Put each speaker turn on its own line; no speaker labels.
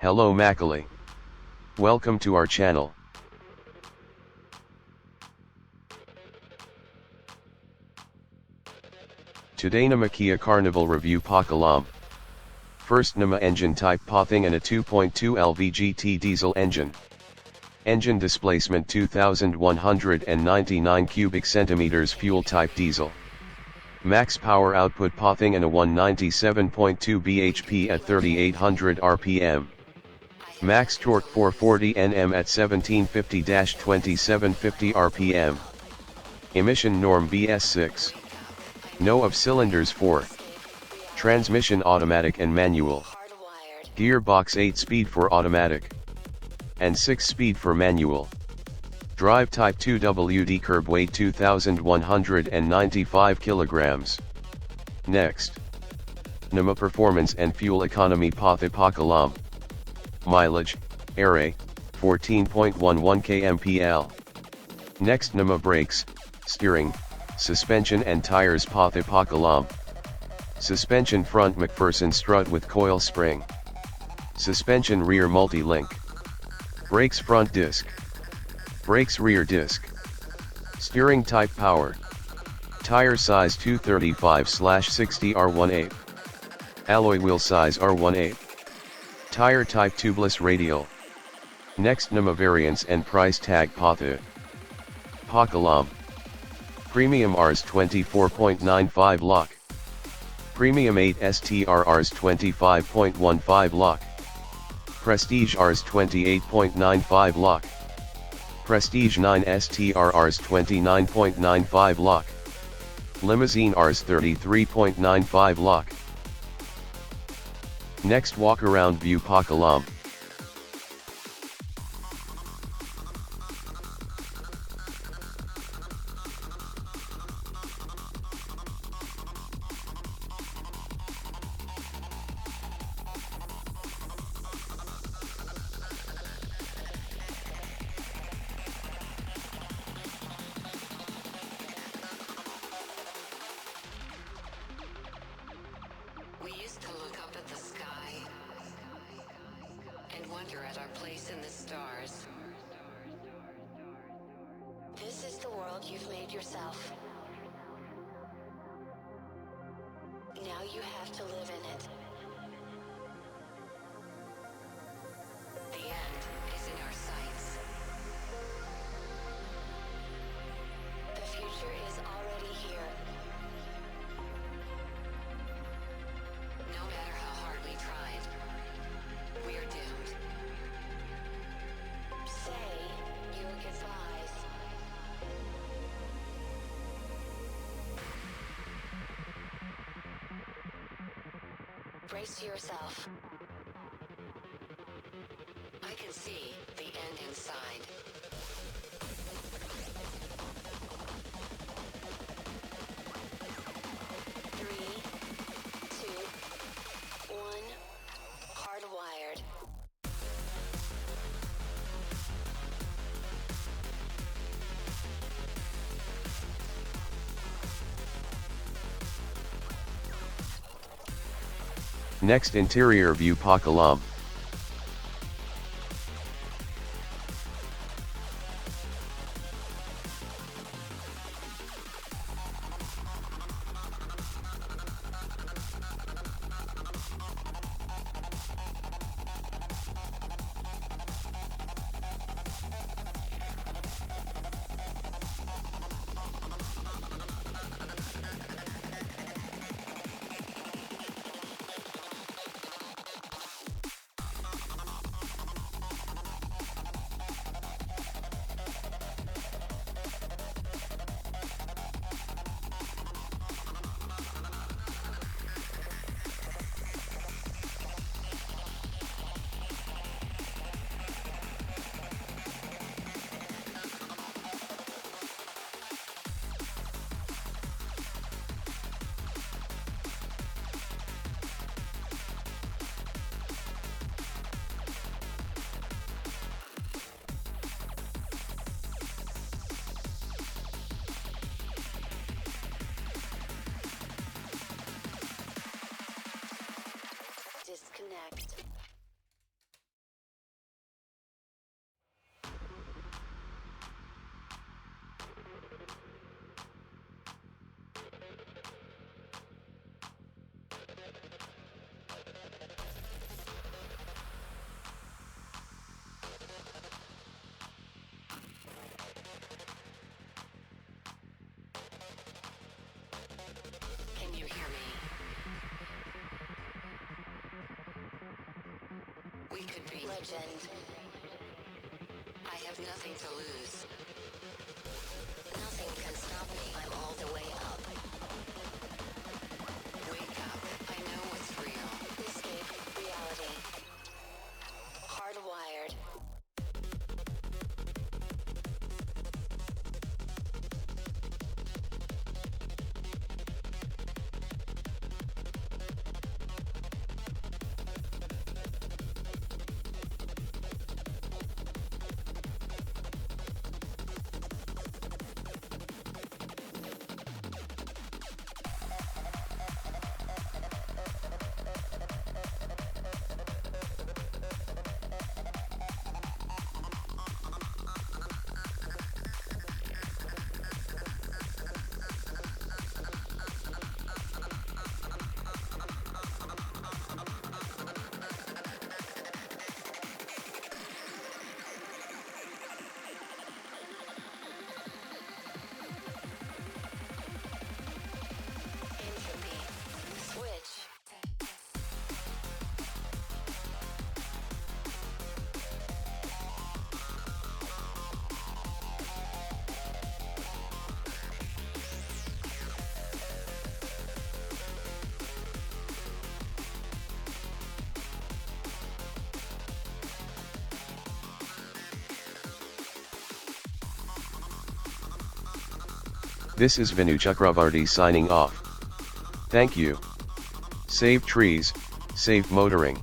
Hello Macaulay. Welcome to our channel. Today nama Kia Carnival review Pakalam. First nama engine type Pothing and a 2.2 LVGT diesel engine. Engine displacement 2199 cubic centimeters, fuel type diesel. Max power output Pothing and a 197.2 bhp at 3800 rpm. Max torque 440 Nm at 1750-2750 rpm. Emission norm BS6. No of cylinders 4. Transmission automatic and manual. Gearbox 8-speed for automatic and 6-speed for manual. Drive type 2WD, curb weight 2195 kilograms. Next. Nama performance and fuel economy Pakalam. Mileage, array, 14.11 kmpl. Next nama brakes, steering, suspension and tires Pakalam. Suspension front McPherson strut with coil spring. Suspension rear multi-link. Brakes front disc. Brakes rear disc. Steering type power. Tire size 235/60 R1/8. Alloy wheel size R1/8. Tire type tubeless radial. Next nama variants and price tag Pakalam. Premium Rs 24.95 lakh. Premium 8 STR Rs 25.15 lakh. Prestige Rs 28.95 lakh. Prestige 9 STR Rs 29.95 lakh. Limousine Rs 33.95 lakh. Next walk around view Pakalam.
We used to look up at the sky and wonder at our place in the stars. This is the world you've made yourself. Now you have to live in it. The end is in our sights. The future is already here. No matter how hard we tried, we are doomed. Say your goodbyes. Brace yourself. I can see the end inside. Three, two, one, hardwired.
Next interior view Pakalam.
We could be legend. I have nothing to lose. Nothing can stop me. I'm all the way up. Wake up. I know what's real. Escape reality. Hardwired. Switch.
This is Vinu Chakravarti signing off. Thank you. Save trees, save motoring.